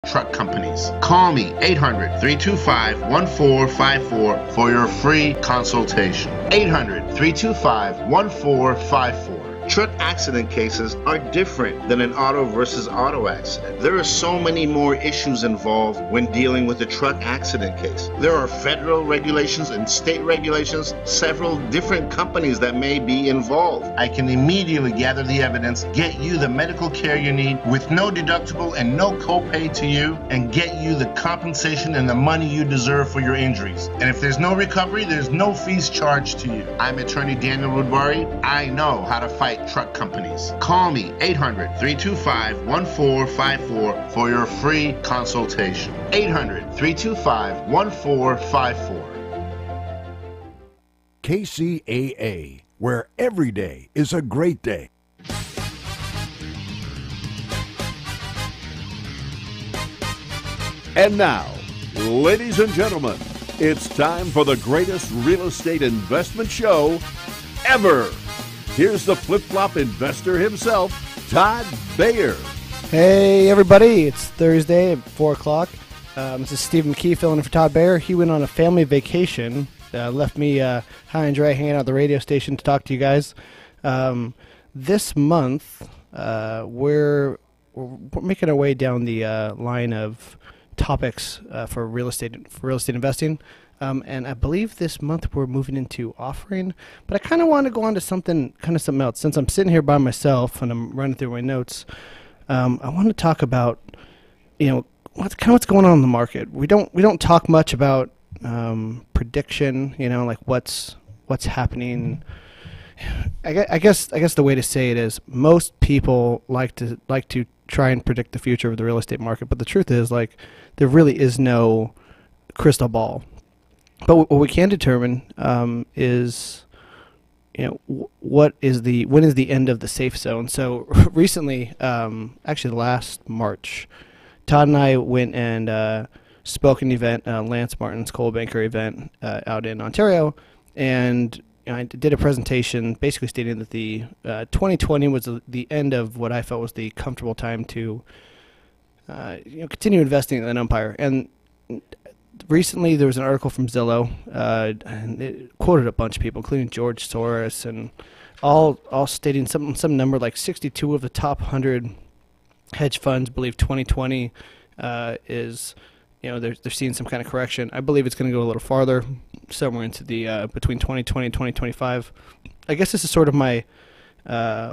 truck companies. Call me 800-325-1454 for your free consultation. 800-325-1454. Truck accident cases are different than an auto versus auto accident. There are so many more issues involved when dealing with a truck accident case. There are federal regulations and state regulations, several different companies that may be involved. I can immediately gather the evidence, get you the medical care you need with no deductible and no copay to you, and get you the compensation and the money you deserve for your injuries. And if there's no recovery, there's no fees charged to you. I'm attorney Daniel Rudbari. I know how to fight truck companies. Call me 800-325-1454 for your free consultation. 800-325-1454. KCAA, where every day is a great day. And now, ladies and gentlemen, it's time for the greatest real estate investment show ever. Here's the flip-flop investor himself, Todd Bayer. Hey, everybody. It's Thursday at 4 o'clock. This is Steve McKee filling in for Todd Bayer. He went on a family vacation, left me high and dry hanging out at the radio station to talk to you guys. This month, we're making our way down the line of topics for real estate investing. And I believe this month we're moving into offering, but I kind of want to go on to something else. Since I'm sitting here by myself and I'm running through my notes, I want to talk about, what's going on in the market. We don't talk much about prediction, like what's happening. I guess the way to say it is most people like to try and predict the future of the real estate market, but the truth is there really is no crystal ball. But what we can determine is, when is the end of the safe zone. So recently, actually last March, Todd and I went and spoke at an event, Lance Martin's Coal Banker event out in Ontario, and I did a presentation basically stating that the 2020 was the end of what I felt was the comfortable time to continue investing in an empire. And recently, there was an article from Zillow, and it quoted a bunch of people, including George Soros, and all stating some number like 62 of the top 100 hedge funds believe 2020 is, they're seeing some kind of correction. I believe it's going to go a little farther, somewhere into the between 2020 and 2025. I guess this is sort of my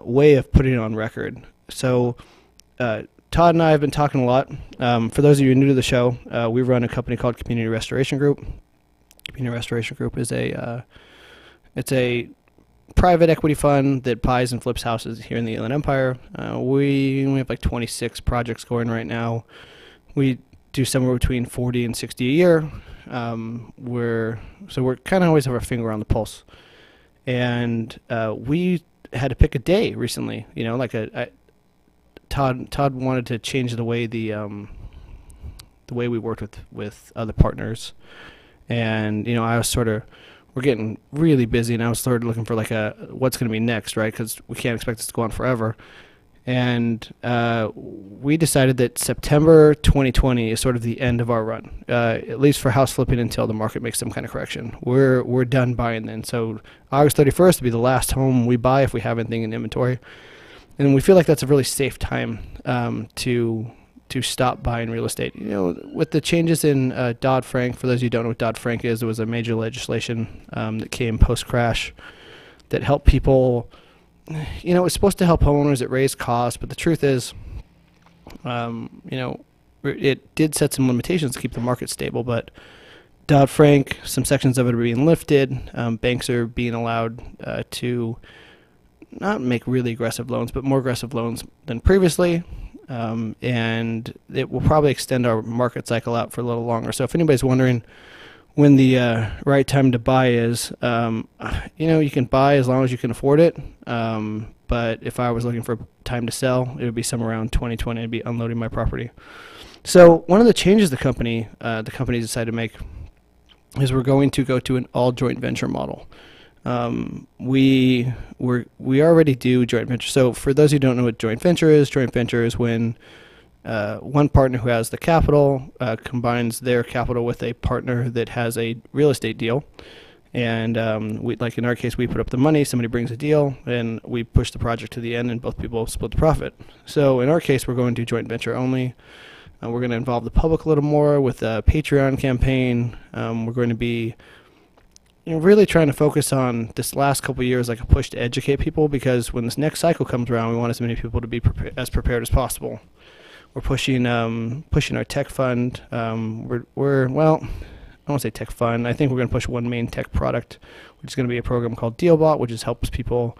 way of putting it on record. So, Todd and I have been talking a lot. For those of you new to the show, we run a company called Community Restoration Group. Community Restoration Group is it's a private equity fund that buys and flips houses here in the Inland Empire. We have like 26 projects going right now. We do somewhere between 40 and 60 a year. We're kind of always have our finger on the pulse. And we had to pick a day recently, Todd wanted to change the way the way we worked with other partners, and I was we're getting really busy, and I was sort of looking for what's going to be next, right? Because we can't expect this to go on forever, and we decided that September 2020 is sort of the end of our run, at least for house flipping until the market makes some kind of correction. We're done buying then, so August 31st will be the last home we buy if we have anything in inventory. And we feel like that's a really safe time to stop buying real estate. With the changes in Dodd-Frank, for those of you who don't know what Dodd-Frank is, it was a major legislation that came post-crash that helped people. It was supposed to help homeowners. It raised costs, but the truth is, it did set some limitations to keep the market stable. But Dodd-Frank, some sections of it are being lifted. Banks are being allowed to not make really aggressive loans, but more aggressive loans than previously, and it will probably extend our market cycle out for a little longer. So if anybody's wondering when the right time to buy is, you can buy as long as you can afford it, but if I was looking for time to sell, it would be somewhere around 2020. I'd be unloading my property. So one of the changes the company decided to make is we're going to go to an all joint venture model. We already do joint venture. So for those who don't know what joint venture is when one partner who has the capital combines their capital with a partner that has a real estate deal. And like in our case, we put up the money, somebody brings a deal, and we push the project to the end, and both people split the profit. So in our case, we're going to joint venture only. We're going to involve the public a little more with a Patreon campaign. We're going to be really trying to focus on this last couple of years like a push to educate people, because when this next cycle comes around, we want as many people to be as prepared as possible. We're pushing our tech fund. Well, I don't want to say tech fund. I think we're going to push one main tech product, which is going to be a program called DealBot, which just helps people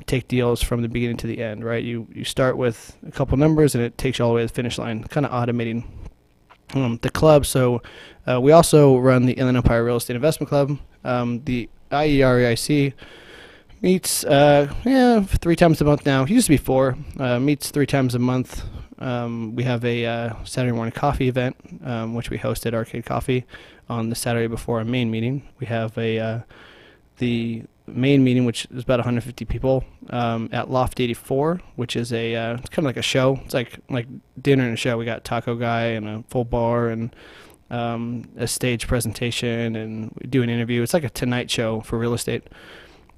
take deals from the beginning to the end, right? You start with a couple numbers, and it takes you all the way to the finish line, kind of automating the club. So we also run the Inland Empire Real Estate Investment Club. The IEREIC meets 3 times a month now. It used to be 4. Meets 3 times a month. We have a Saturday morning coffee event, which we host at Arcade Coffee on the Saturday before our main meeting. We have the main meeting, which is about 150 people, at Loft 84, which is it's kind of like a show. It's like dinner and a show. We got taco guy and a full bar and a stage presentation, and we do an interview. It's like a Tonight Show for real estate.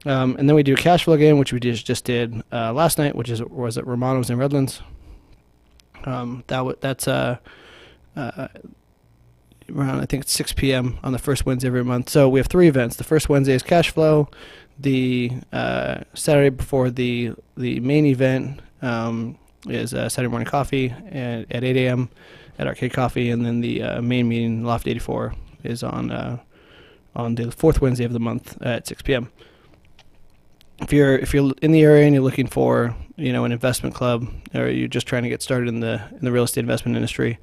And then we do a cash flow game, which we just did last night, which was at Romano's in Redlands. That's around, I think it's 6 p.m. on the first Wednesday every month. So we have 3 events. The first Wednesday is cash flow. The Saturday before the main event is Saturday morning coffee at 8 a.m. at Arcade Coffee, and then the main meeting, Loft 84, is on the 4th Wednesday of the month at 6 p.m. If you're in the area and you're looking for an investment club, or you're just trying to get started in the real estate investment industry,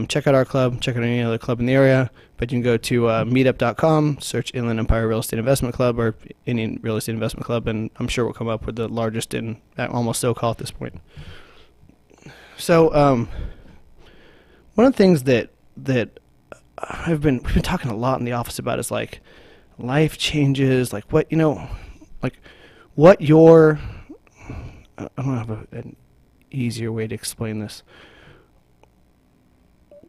check out our club. Check out any other club in the area. But you can go to meetup.com, search Inland Empire Real Estate Investment Club or Indian Real Estate Investment Club, and I'm sure we'll come up with the largest in almost SoCal at this point. So one of the things that we've been talking a lot in the office about is like life changes, like what your, I don't have an easier way to explain this,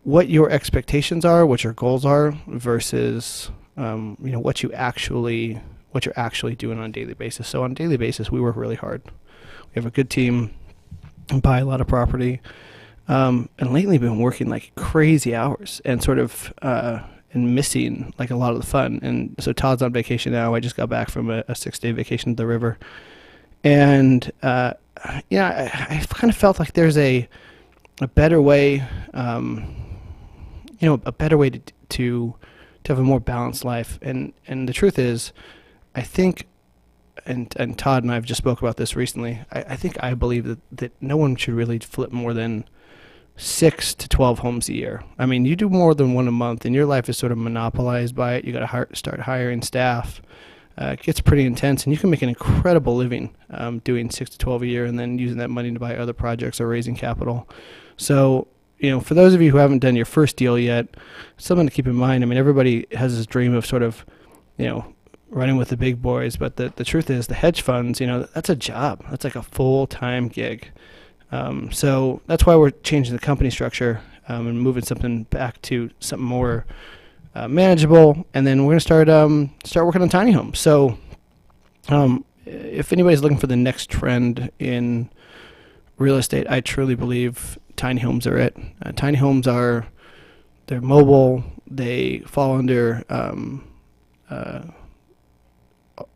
what your expectations are, what your goals are, versus what you're actually doing on a daily basis. So on a daily basis, we work really hard. We have a good team, buy a lot of property, and lately we've been working like crazy hours and sort of and missing like a lot of the fun. And so Todd's on vacation now. I just got back from a 6-day vacation to the river, and I kind of felt like there's a better way, a better way to have a more balanced life. And the truth is, I think, and Todd and I have just spoke about this recently, I believe that no one should really flip more than 6 to 12 homes a year. I mean, you do more than one a month, and your life is sort of monopolized by it. You got to start hiring staff. It gets pretty intense, and you can make an incredible living doing 6 to 12 a year, and then using that money to buy other projects or raising capital. So, for those of you who haven't done your first deal yet, something to keep in mind. I mean, everybody has this dream of sort of, running with the big boys, but the truth is, the hedge funds, that's a job. That's like a full-time gig. So that's why we're changing the company structure and moving something back to something more manageable. And then we're going to start working on tiny homes. So if anybody's looking for the next trend in real estate, I truly believe tiny homes are it. Tiny homes they're mobile. They fall under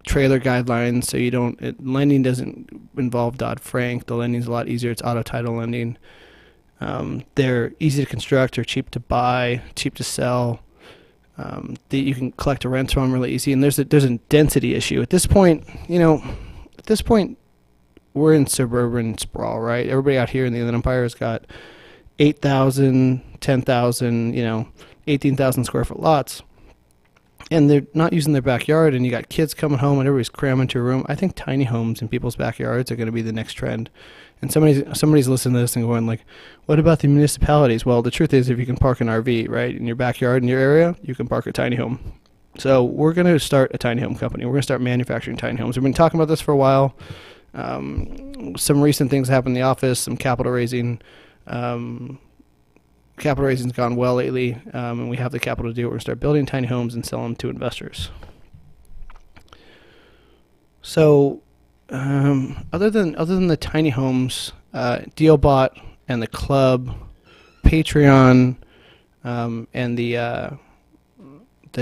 trailer guidelines, so lending doesn't involve Dodd-Frank. The lending's a lot easier. It's auto title lending. They're easy to construct, they're cheap to buy, cheap to sell. You can collect a rent from really easy, and there's a density issue. At this point, we're in suburban sprawl, right? Everybody out here in the Inland Empire has got 8,000, 10,000, 18,000 square foot lots. And they're not using their backyard, and you got kids coming home and everybody's cramming into a room. I think tiny homes in people's backyards are going to be the next trend. And somebody's listening to this and going like, what about the municipalities? Well, the truth is, if you can park an RV, right, in your backyard, in your area, you can park a tiny home. So we're going to start a tiny home company. We're going to start manufacturing tiny homes. We've been talking about this for a while. Some recent things happened in the office, some capital raising. capital raising's gone well lately, and we have the capital to do it. We're going to start building tiny homes and sell them to investors. So, other than the tiny homes, DealBot and the club, Patreon, and the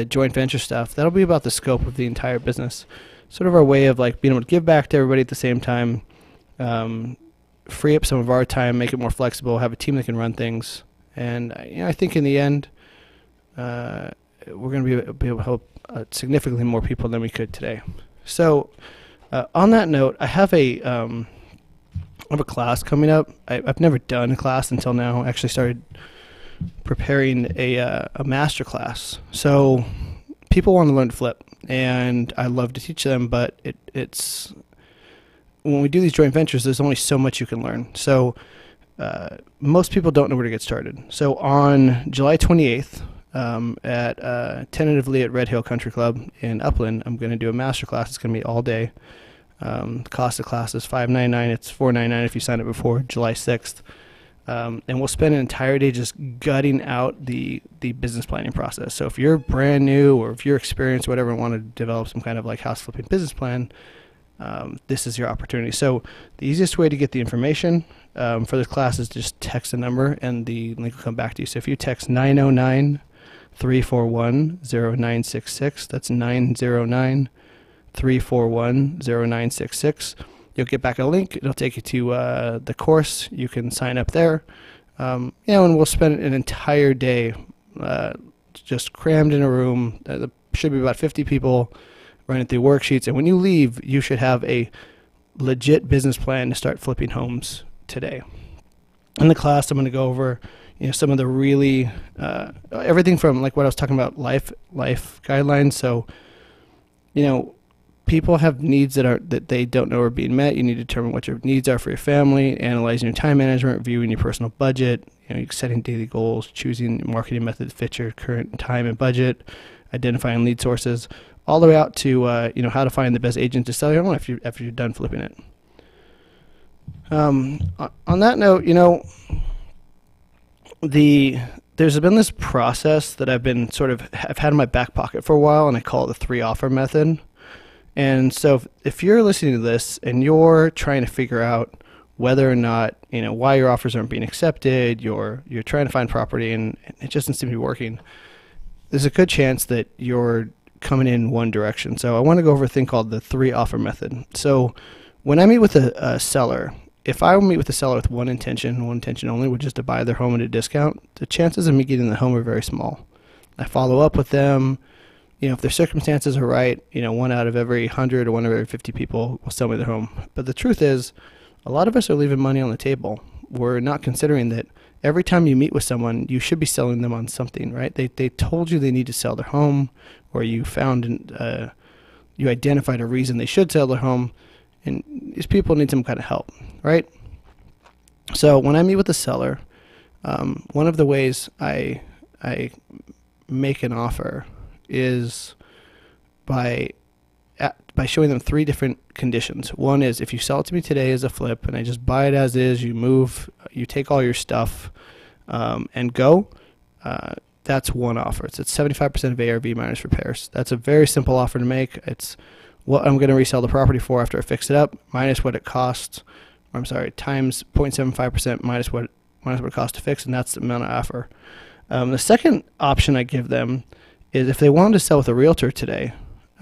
joint venture stuff, that'll be about the scope of the entire business. Sort of our way of like being able to give back to everybody at the same time, free up some of our time, make it more flexible, have a team that can run things. And I think in the end, we're going to be able to help significantly more people than we could today. So, on that note, I have a class coming up. I've never done a class until now. I actually started preparing a master class. So, people want to learn to flip, and I love to teach them. But it's when we do these joint ventures, there's only so much you can learn. So, most people don't know where to get started. So on July 28th, tentatively at Red Hill Country Club in Upland, I'm going to do a master class. It's going to be all day. The cost of class is $5.99. It's $4.99 if you sign up before July 6th. And we'll spend an entire day just gutting out the business planning process. So if you're brand new or if you're experienced, whatever, and want to develop some kind of like house flipping business plan, this is your opportunity. So the easiest way to get the information for this class is just text a number, and the link will come back to you. So if you text 909-341-0966, that's 909-341-0966, you'll get back a link. It'll take you to the course. You can sign up there. And we'll spend an entire day just crammed in a room. There should be about 50 people running through worksheets. And when you leave, you should have a legit business plan to start flipping homes today. In the class, I'm going to go over some of the really everything from like what I was talking about, life guidelines. So people have needs that they don't know are being met. You need to determine what your needs are for your family, analyzing your time management, reviewing your personal budget, setting daily goals, choosing marketing methods that fit your current time and budget, identifying lead sources, all the way out to how to find the best agent to sell your home after you're done flipping it. On that note, there's been this process that I've had in my back pocket for a while, and I call it the 3 offer method. And so if you're listening to this and you're trying to figure out whether or not, why your offers aren't being accepted, you're trying to find property and it just doesn't seem to be working, there's a good chance that you're coming in one direction. So I want to go over a thing called the 3 offer method. So when I meet with a seller, if I meet with a seller with one intention only, which is to buy their home at a discount, the chances of me getting the home are very small. I follow up with them. If their circumstances are right, 1 out of every 100 or 1 out of every 50 people will sell me their home. But the truth is, a lot of us are leaving money on the table. We're not considering that every time you meet with someone, you should be selling them on something, right? They told you they need to sell their home, or you you identified a reason they should sell their home, and these people need some kind of help, right? So when I meet with a seller, one of the ways I make an offer is by showing them 3 different conditions. One is, if you sell it to me today as a flip and I just buy it as is, you move, you take all your stuff and go, that's one offer. It's at 75% of ARV minus repairs. That's a very simple offer to make. It's what I'm going to resell the property for after I fix it up, minus what it costs, times 0.75% minus what it costs to fix, and that's the amount of offer. The second option I give them is if they wanted to sell with a realtor today,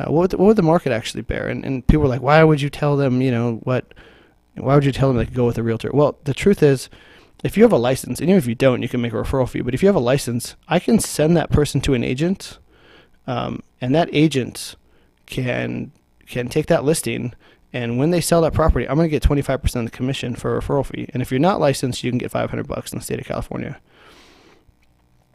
what would the market actually bear? And people are like, why would you tell them, why would you tell them they could go with a realtor? Well, the truth is, if you have a license, and even if you don't, you can make a referral fee, but if you have a license, I can send that person to an agent, and that agent can take that listing, and when they sell that property, I'm going to get 25% of the commission for a referral fee. And if you're not licensed, you can get $500 in the state of California.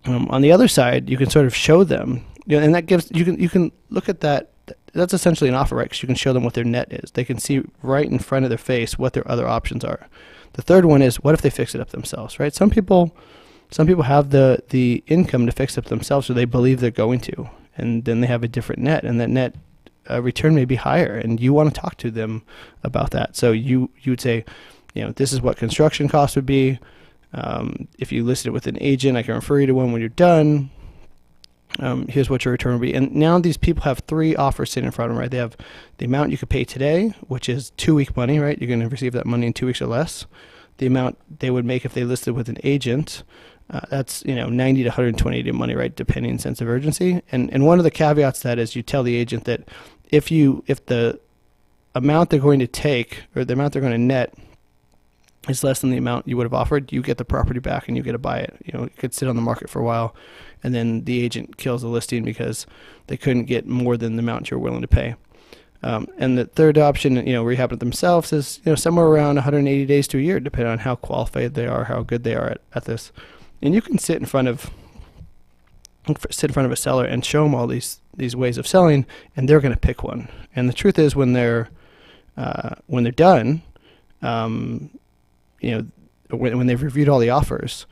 On the other side, you can sort of show them, and that gives you can look at that. That's essentially an offer, right? Because you can show them what their net is. They can see right in front of their face what their other options are. The third one is, what if they fix it up themselves, right? Some people have the income to fix it up themselves, or they believe they're going to, and then they have a different net, and that net return may be higher, and you want to talk to them about that. So you would say, this is what construction costs would be. If you list it with an agent, I can refer you to one when you're done. Here's what your return will be. And now these people have 3 offers sitting in front of them, right? They have the amount you could pay today, which is 2-week money, right? You're going to receive that money in 2 weeks or less. The amount they would make if they listed with an agent, that's 90 to 120 day money, right? Depending on sense of urgency. And one of the caveats to that is you tell the agent that if the amount they're going to take or the amount they're going to net is less than the amount you would have offered, you get the property back and you get to buy it. It could sit on the market for a while, and then the agent kills the listing because they couldn't get more than the amount you're willing to pay. And the third option, rehab it themselves, is somewhere around 180 days to a year, depending on how qualified they are, how good they are at this. And you can sit in front of a seller and show them all these ways of selling, and they're going to pick one. And the truth is, when they're done, when they've reviewed all the offers,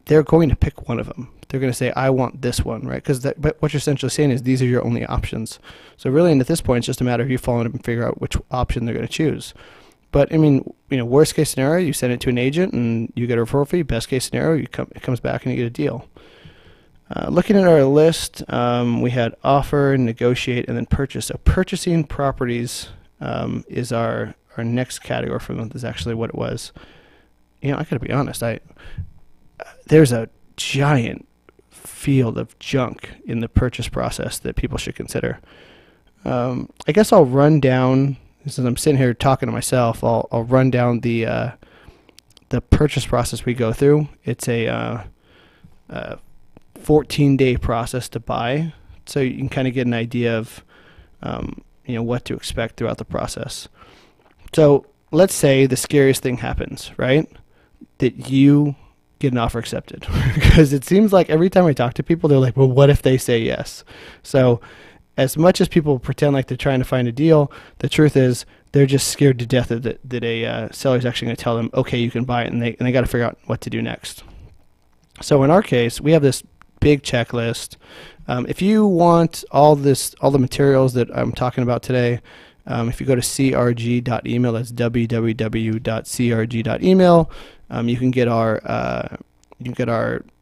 they're going to pick one of them. They're going to say, I want this one, right? But what you're essentially saying is these are your only options. So really, at this point, it's just a matter of you following up and figure out which option they're going to choose. But worst case scenario, you send it to an agent and you get a referral fee. Best case scenario, it comes back and you get a deal. Looking at our list, we had offer, negotiate, and then purchase. So purchasing properties is our next category for the month. Is actually what it was. I got to be honest. There's a giant field of junk in the purchase process that people should consider. I guess I'll run down, since I'm sitting here talking to myself, I'll run down the purchase process we go through. It's a 14-day process to buy, so you can kind of get an idea of what to expect throughout the process. So let's say the scariest thing happens, right? That you get an offer accepted. Because it seems like every time I talk to people, they're like, well, what if they say yes? So as much as people pretend like they're trying to find a deal, the truth is they're just scared to death that a seller is actually going to tell them, okay, you can buy it, and they got to figure out what to do next. So in our case, we have this big checklist. If you want all the materials that I'm talking about today, if you go to crg.email, that's www.crg.email, you can get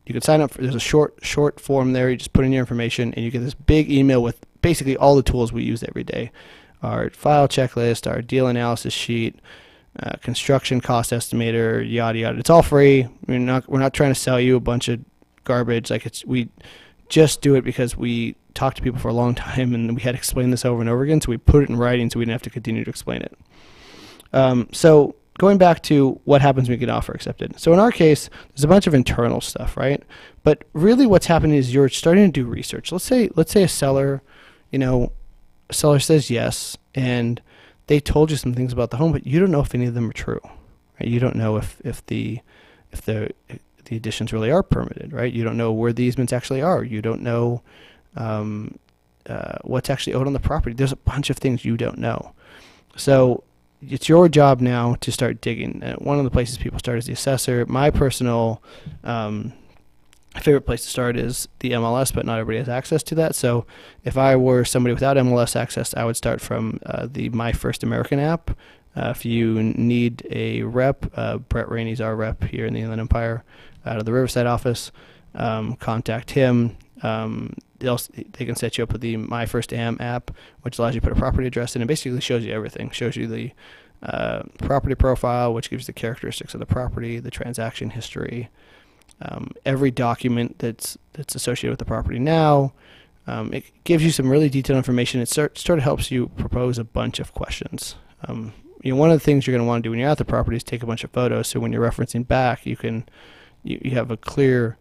you can sign up there's a short form there. You just put in your information and you get this big email with basically all the tools we use every day. Our file checklist, our deal analysis sheet, construction cost estimator, yada yada. It's all free. We're not trying to sell you a bunch of garbage. We just do it because we talked to people for a long time and we had to explain this over and over again, so we put it in writing so we didn't have to continue to explain it. So going back to what happens when we get an offer accepted. So in our case, there's a bunch of internal stuff, right? But really what's happening is you're starting to do research. Let's say a seller, says yes, and they told you some things about the home, but you don't know if any of them are true, right? You don't know if the additions really are permitted, right? You don't know where the easements actually are. You don't know what's actually owed on the property. There's a bunch of things you don't know. So it's your job now to start digging. One of the places people start is the assessor. My personal favorite place to start is the MLS, but not everybody has access to that. So if I were somebody without MLS access, I would start from the My First American app. If you need a rep, Brett Rainey's our rep here in the Inland Empire out of the Riverside office. Contact him. They can set you up with the My First Am app, which allows you to put a property address in. It basically shows you everything. Shows you the property profile, which gives you the characteristics of the property, the transaction history, every document that's associated with the property now. It gives you some really detailed information. It sort of helps you propose a bunch of questions. One of the things you're going to want to do when you're at the property is take a bunch of photos, so when you're referencing back, you have a clear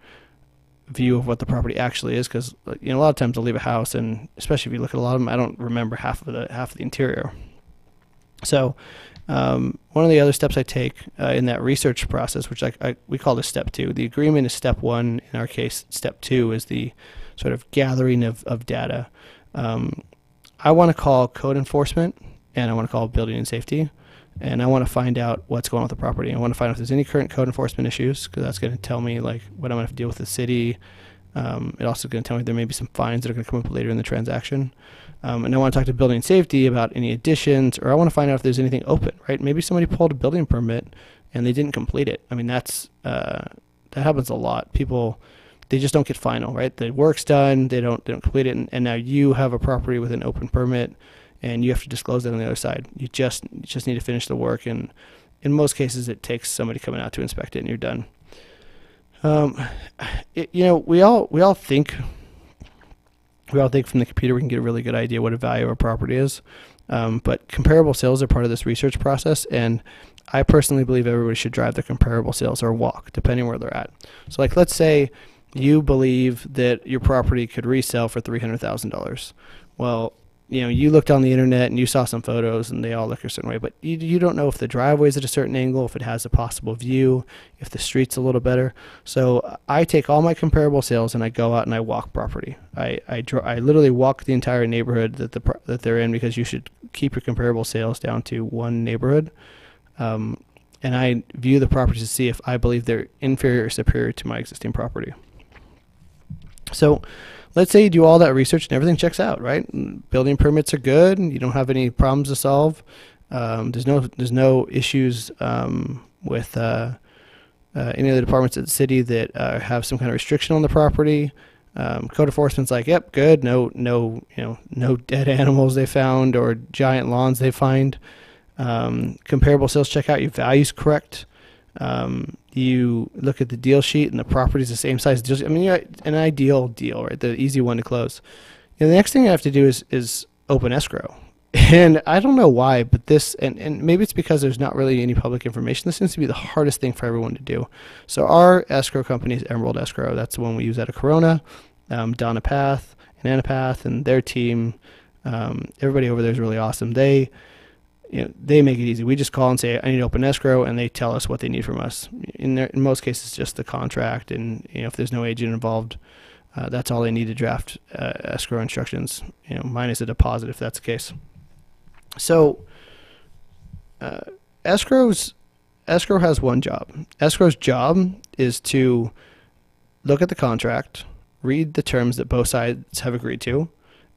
view of what the property actually is, because a lot of times I'll leave a house, and especially if you look at a lot of them, I don't remember half of the interior. So one of the other steps I take in that research process, which we call this step 2. The agreement is step 1. In our case, step 2 is the sort of gathering of data. I want to call code enforcement, and I want to call building and safety, and I want to find out what's going on with the property. I want to find out if there's any current code enforcement issues, because that's going to tell me what I'm going to have to deal with the city. It also going to tell me there may be some fines that are going to come up later in the transaction. And I want to talk to building safety about any additions, or I want to find out if there's anything open, right? Maybe somebody pulled a building permit and they didn't complete it. I mean, that happens a lot. People, they just don't get final, right? The work's done, they don't complete it, and now you have a property with an open permit, and you have to disclose that on the other side. You just need to finish the work, and in most cases, it takes somebody coming out to inspect it, and you're done. We all think from the computer we can get a really good idea what a value of a property is, but comparable sales are part of this research process, and I personally believe everybody should drive their comparable sales or walk, depending where they're at. So, like, let's say you believe that your property could resell for $300,000. Well, you looked on the internet and you saw some photos and they all look a certain way, but you don't know if the driveway's at a certain angle, if it has a possible view, if the street's a little better. So I take all my comparable sales and I go out and I walk property. I literally walk the entire neighborhood that they're in, because you should keep your comparable sales down to one neighborhood. And I view the properties to see if I believe they're inferior or superior to my existing property. So let's say you do all that research and everything checks out, right? Building permits are good. You don't have any problems to solve. There's no issues with any of the departments at the city that have some kind of restriction on the property. Code enforcement's like, yep, good. No dead animals they found or giant lawns they find. Comparable sales check out, your value's correct. You look at the deal sheet and the property's the same size. I mean, an ideal deal, right? The easy one to close. The next thing you have to do is open escrow. And I don't know why, but this, and maybe it's because there's not really any public information. This seems to be the hardest thing for everyone to do. So our escrow company is Emerald Escrow. That's the one we use out of Corona. Donna Path and Anna Path and their team. Everybody over there is really awesome. They make it easy. We just call and say, I need to open escrow, and they tell us what they need from us. In most cases, just the contract, and if there's no agent involved, that's all they need to draft escrow instructions, minus a deposit if that's the case. So escrow has one job. Escrow's job is to look at the contract, read the terms that both sides have agreed to,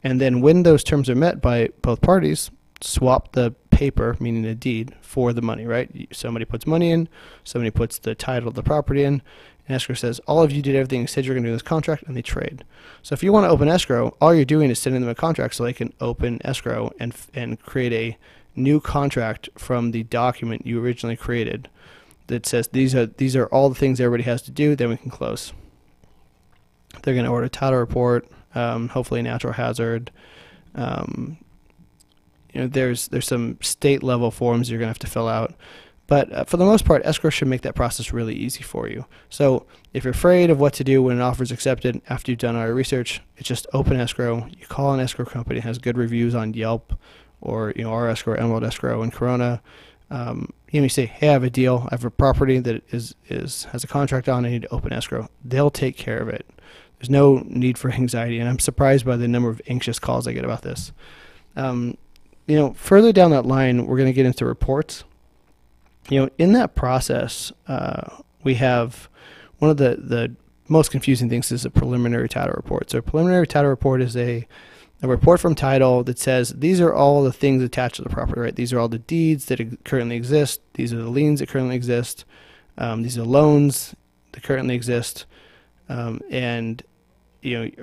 and then when those terms are met by both parties, swap the paper, meaning the deed, for the money, right? Somebody puts money in, somebody puts the title of the property in, and escrow says, all of you did everything you said you're going to do in this contract, and they trade. So if you want to open escrow, all you're doing is sending them a contract so they can open escrow and create a new contract from the document you originally created that says these are all the things everybody has to do, then we can close. They're going to order a title report, hopefully a natural hazard. There's some state level forms you're going to have to fill out. But for the most part, escrow should make that process really easy for you. So if you're afraid of what to do when an offer is accepted after you've done all your research, it's just open escrow. You call an escrow company that has good reviews on Yelp or our escrow, Emerald Escrow in Corona. You say, hey, I have a deal. I have a property that has a contract on. I need to open escrow. They'll take care of it. There's no need for anxiety, and I'm surprised by the number of anxious calls I get about this. Further down that line, we're going to get into reports. In that process, we have one of the most confusing things is a preliminary title report. So a preliminary title report is a report from title that says these are all the things attached to the property, right? These are all the deeds that currently exist. These are the liens that currently exist. These are loans that currently exist. And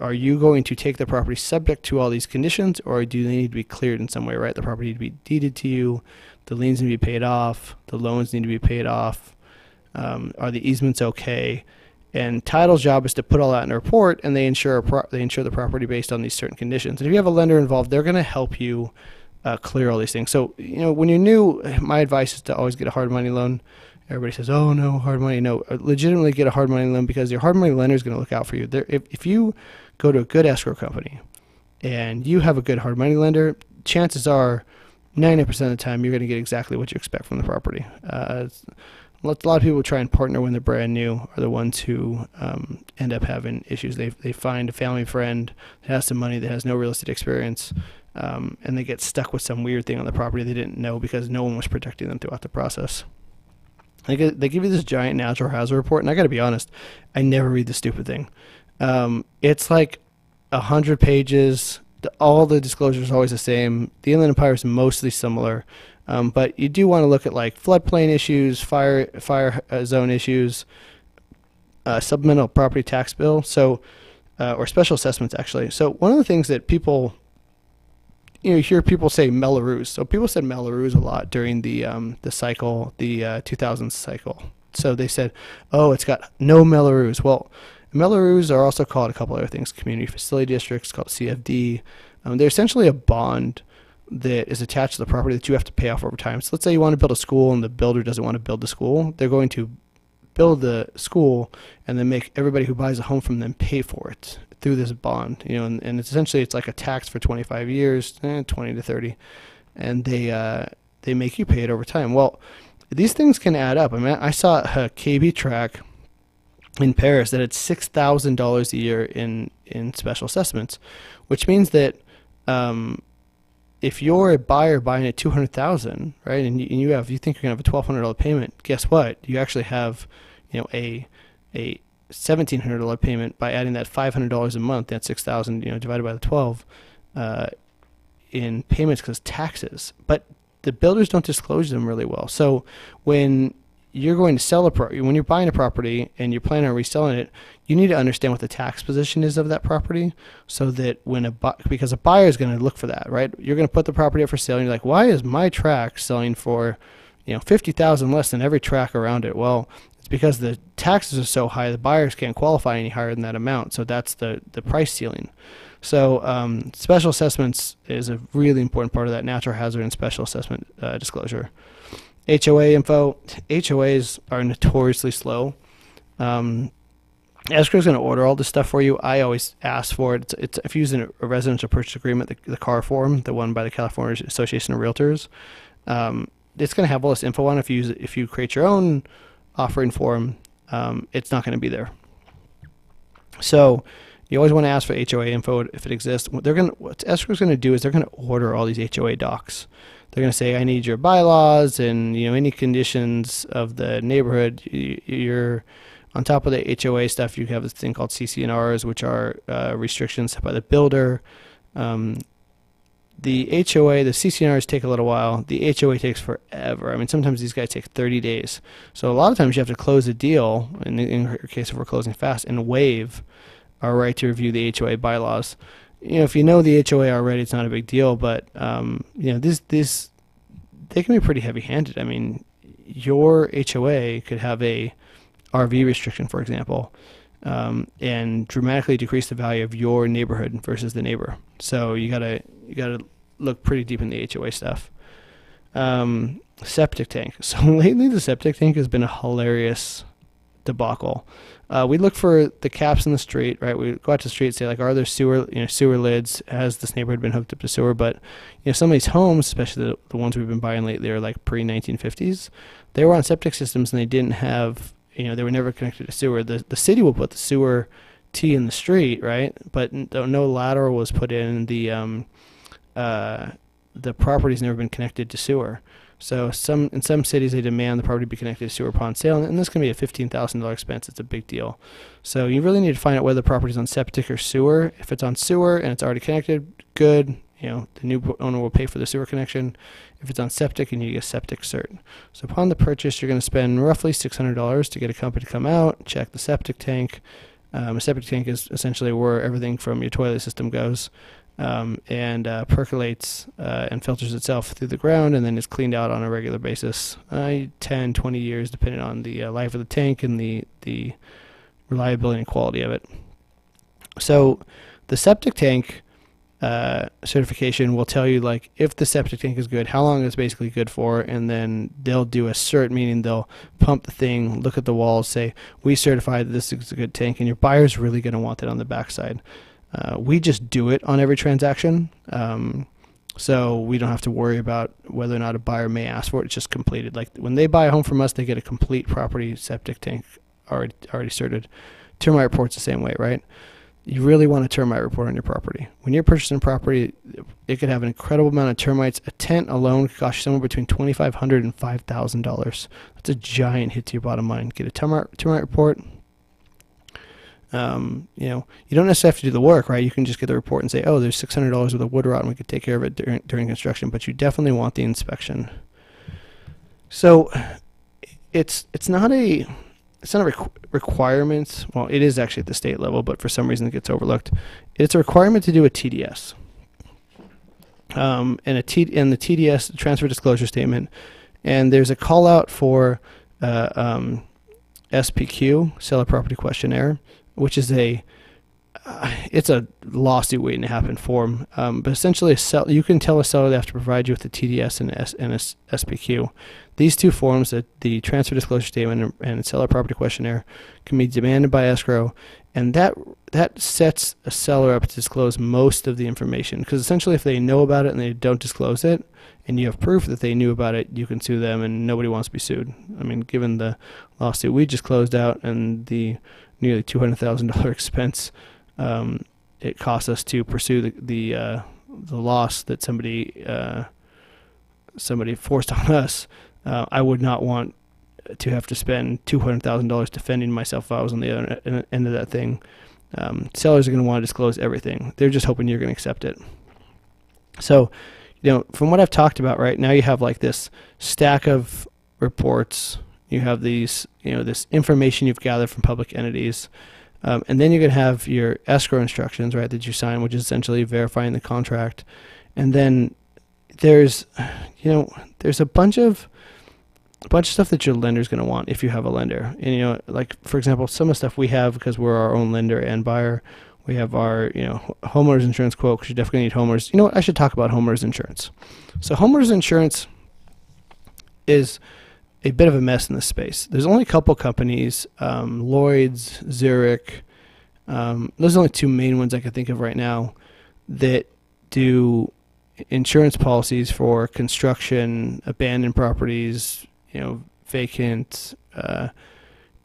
are you going to take the property subject to all these conditions, or do they need to be cleared in some way, right? The property need to be deeded to you. The liens need to be paid off. The loans need to be paid off. Are the easements okay? And title's job is to put all that in a report, and they insure the property based on these certain conditions. And if you have a lender involved, they're going to help you clear all these things. So, when you're new, my advice is to always get a hard money loan. Everybody says, oh, no, hard money. No, legitimately get a hard money loan, because your hard money lender is going to look out for you. If you go to a good escrow company and you have a good hard money lender, chances are 90% of the time you're going to get exactly what you expect from the property. A lot of people try and partner when they're brand new are the ones who end up having issues. They find a family friend that has some money, that has no real estate experience, and they get stuck with some weird thing on the property they didn't know because no one was protecting them throughout the process. They give you this giant natural hazard report, and I got to be honest, I never read the stupid thing. It's like 100 pages. All the disclosures are always the same. The Inland Empire is mostly similar. But you do want to look at like floodplain issues, fire zone issues, supplemental property tax bill, or special assessments actually. So one of the things that people, you hear people say Melrose. So people said Melrose a lot during the cycle, the 2000s cycle. So they said, oh, it's got no Melrose. Well, Melrose are also called a couple other things, community facility districts, called CFD. They're essentially a bond that is attached to the property that you have to pay off over time. So let's say you want to build a school and the builder doesn't want to build the school. They're going to build the school and then make everybody who buys a home from them pay for it through this bond. And it's essentially, it's like a tax for 25 years, 20 to 30, and they make you pay it over time. Well, these things can add up. I mean, I saw a KB track in Paris that had $6,000 a year in special assessments, which means that if you're a buyer buying at $200,000, right, and you think you're gonna have a $1,200 payment, guess what? You actually have, a $1,700 payment by adding that $500 a month. That's $6,000, divided by the 12 in payments because taxes. But the builders don't disclose them really well. So when you're going to sell when you're buying a property and you're planning on reselling it, you need to understand what the tax position is of that property, so that because a buyer is going to look for that, right? You're going to put the property up for sale, and you're like, why is my tract selling for, $50,000 less than every tract around it? Well, it's because the taxes are so high, the buyers can't qualify any higher than that amount. So that's the price ceiling. So special assessments is a really important part of that natural hazard and special assessment disclosure. HOA info. HOAs are notoriously slow. Escrow is going to order all this stuff for you. I always ask for it. It's if you're using a residential purchase agreement, the CAR form, the one by the California Association of Realtors, it's going to have all this info on it. If you create your own offering form, it's not going to be there. So you always want to ask for HOA info if it exists. What escrow is going to do is they're going to order all these HOA docs. They're going to say, I need your bylaws and any conditions of the neighborhood. You're on top of the HOA stuff. You have this thing called CC&Rs, which are restrictions set by the builder. The HOA, the CC&Rs take a little while. The HOA takes forever. I mean, sometimes these guys take 30 days. So a lot of times you have to close a deal, in your case if we're closing fast, and waive our right to review the HOA bylaws. If you know the HOA already, it's not a big deal, but this they can be pretty heavy-handed. I mean, your HOA could have a RV restriction, for example, and dramatically decrease the value of your neighborhood versus the neighbor. So you gotta look pretty deep in the HOA stuff. Septic tank. So lately, the septic tank has been a hilarious debacle. We look for the caps in the street, right? We go out to the street and say, like, are there sewer lids? Has this neighborhood been hooked up to sewer? But some of these homes, especially the ones we've been buying lately, are like pre-1950s. They were on septic systems and they didn't have, they were never connected to sewer. The city will put the sewer T in the street, right? But no lateral was put in. The property's never been connected to sewer. So in some cities, they demand the property be connected to sewer upon sale, and this can be a $15,000 expense. It's a big deal. So you really need to find out whether the property is on septic or sewer. If it's on sewer and it's already connected, good. The new owner will pay for the sewer connection. If it's on septic, you need to get a septic cert. So upon the purchase, you're going to spend roughly $600 to get a company to come out, check the septic tank. A septic tank is essentially where everything from your toilet system goes. And percolates and filters itself through the ground, and then is cleaned out on a regular basis, 10, 20 years, depending on the life of the tank and the reliability and quality of it. So the septic tank certification will tell you, like, if the septic tank is good, how long it's basically good for, and then they'll do a cert, meaning they'll pump the thing, look at the walls, say, we certify that this is a good tank, and your buyer's really going to want that on the backside. We just do it on every transaction, so we don't have to worry about whether or not a buyer may ask for it. It's just completed. Like when they buy a home from us, they get a complete property septic tank already certed. Termite report's the same way, right? You really want a termite report on your property. When you're purchasing property, it could have an incredible amount of termites. A tent alone could cost you somewhere between $2,500 and $5,000. That's a giant hit to your bottom line. Get a termite report. You don't necessarily have to do the work, right? You can just get the report and say, oh, there's $600 worth of wood rot, and we could take care of it during construction. But you definitely want the inspection. So it's not a requirement. Well, it is actually at the state level, but for some reason it gets overlooked. It's a requirement to do a TDS. And the TDS, the transfer disclosure statement, and there's a call out for SPQ, seller property questionnaire, which is it's a lawsuit waiting to happen form. But essentially, you can tell a seller they have to provide you with a TDS and a SPQ. These two forms, the transfer disclosure statement and seller property questionnaire, can be demanded by escrow, and that sets a seller up to disclose most of the information. Because essentially, if they know about it and they don't disclose it, and you have proof that they knew about it, you can sue them, and nobody wants to be sued. I mean, given the lawsuit we just closed out and the nearly $200,000 expense it cost us to pursue the loss that somebody forced on us, I would not want to have to spend $200,000 defending myself if I was on the other end of that thing. Sellers are going to want to disclose everything. They're just hoping you're going to accept it. So, from what I've talked about, right now you have like this stack of reports. You have these, this information you've gathered from public entities. And then you're going to have your escrow instructions, right, that you sign, which is essentially verifying the contract. And then there's a bunch of stuff that your lender's going to want if you have a lender. And, like, for example, some of the stuff we have, because we're our own lender and buyer, we have our, homeowners insurance quote, because you definitely need homeowners. You know what? I should talk about homeowners insurance. So homeowners insurance is a bit of a mess in this space. There's only a couple companies, Lloyd's, Zurich. Those are only two main ones I can think of right now that do insurance policies for construction, abandoned properties, vacant,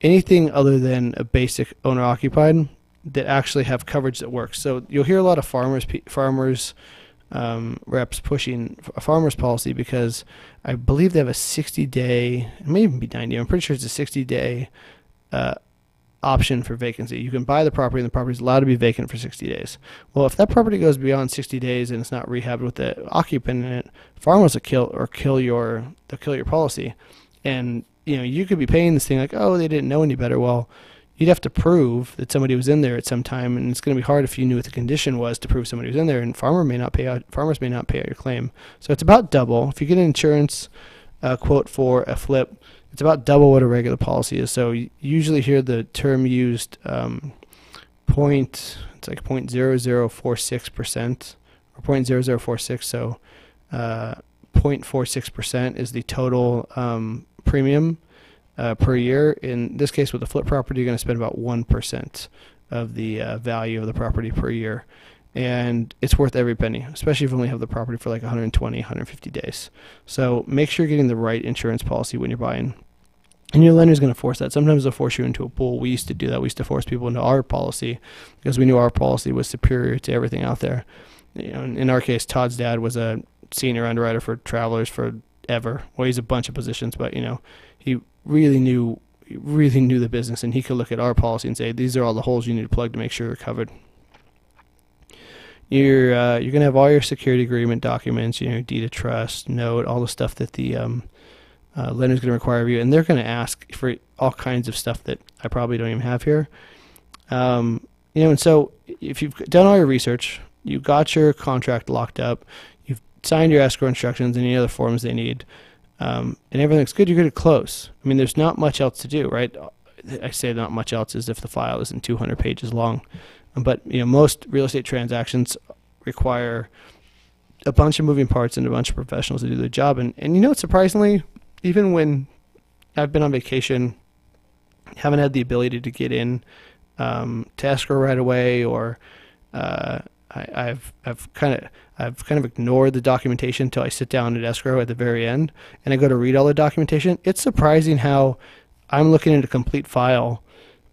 anything other than a basic owner-occupied that actually have coverage that works. So you'll hear a lot of farmers reps pushing a farmer's policy because I believe they have a 60-day, it may even be 90, I'm pretty sure it's a 60-day option for vacancy. You can buy the property and the property is allowed to be vacant for 60 days. Well, if that property goes beyond 60 days and it's not rehabbed with the occupant in it, farmers will kill your policy. And you could be paying this thing like, oh, they didn't know any better. Well, you'd have to prove that somebody was in there at some time, and it's going to be hard if you knew what the condition was to prove somebody was in there, and farmers may not pay out your claim. So it's about double. If you get an insurance quote for a flip, it's about double what a regular policy is. So you usually hear the term used it's like 0.0046% or 0.0046. So 0.46% is the total premium per year. In this case, with a flip property, you're going to spend about 1% of the value of the property per year. And it's worth every penny, especially if you only have the property for like 120, 150 days. So make sure you're getting the right insurance policy when you're buying. And your lender's going to force that. Sometimes they'll force you into a pool. We used to do that. We used to force people into our policy because we knew our policy was superior to everything out there. In our case, Todd's dad was a senior underwriter for Travelers forever. Well, he's a bunch of positions, but he really knew the business, and he could look at our policy and say, these are all the holes you need to plug to make sure you're covered. You're going to have all your security agreement documents, deed of trust, note, all the stuff that the lender's going to require of you, and they're going to ask for all kinds of stuff that I probably don't even have here. And so if you've done all your research, you got your contract locked up, you've signed your escrow instructions and any other forms they need, and everything looks good, you're good to close. I mean, there's not much else to do, right? I say not much else as if the file isn't 200 pages long. But most real estate transactions require a bunch of moving parts and a bunch of professionals to do their job. And surprisingly, even when I've been on vacation, haven't had the ability to get in to escrow right away, or I've kind of ignored the documentation until I sit down at escrow at the very end, and I go to read all the documentation. It's surprising how I'm looking at a complete file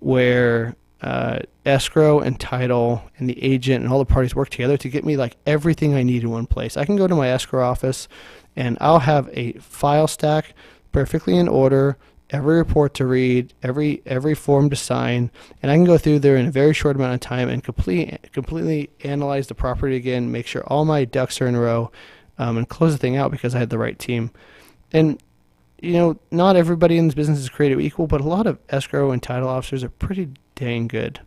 where escrow and title and the agent and all the parties work together to get me like everything I need in one place. I can go to my escrow office and I'll have a file stack perfectly in order, every report to read, every form to sign, and I can go through there in a very short amount of time and completely analyze the property again, make sure all my ducks are in a row, and close the thing out because I had the right team. And not everybody in this business is created equal, but a lot of escrow and title officers are pretty dang good.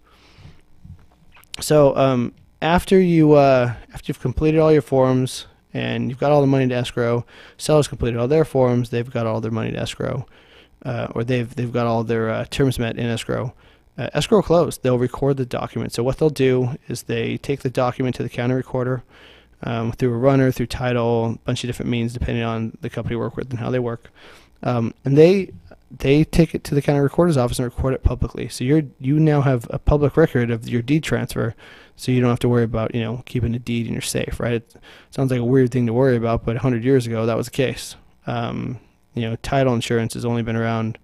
So after you've completed all your forms and you've got all the money to escrow, sellers completed all their forms, they've got all their money to escrow, or they've got all their terms met in escrow. Escrow closed. They'll record the document. So what they'll do is they take the document to the county recorder through a runner, through title, a bunch of different means depending on the company you work with and how they work. And they take it to the county recorder's office and record it publicly. So you now have a public record of your deed transfer, so you don't have to worry about keeping a deed in your safe, right? It sounds like a weird thing to worry about, but 100 years ago that was the case. Title insurance has only been around,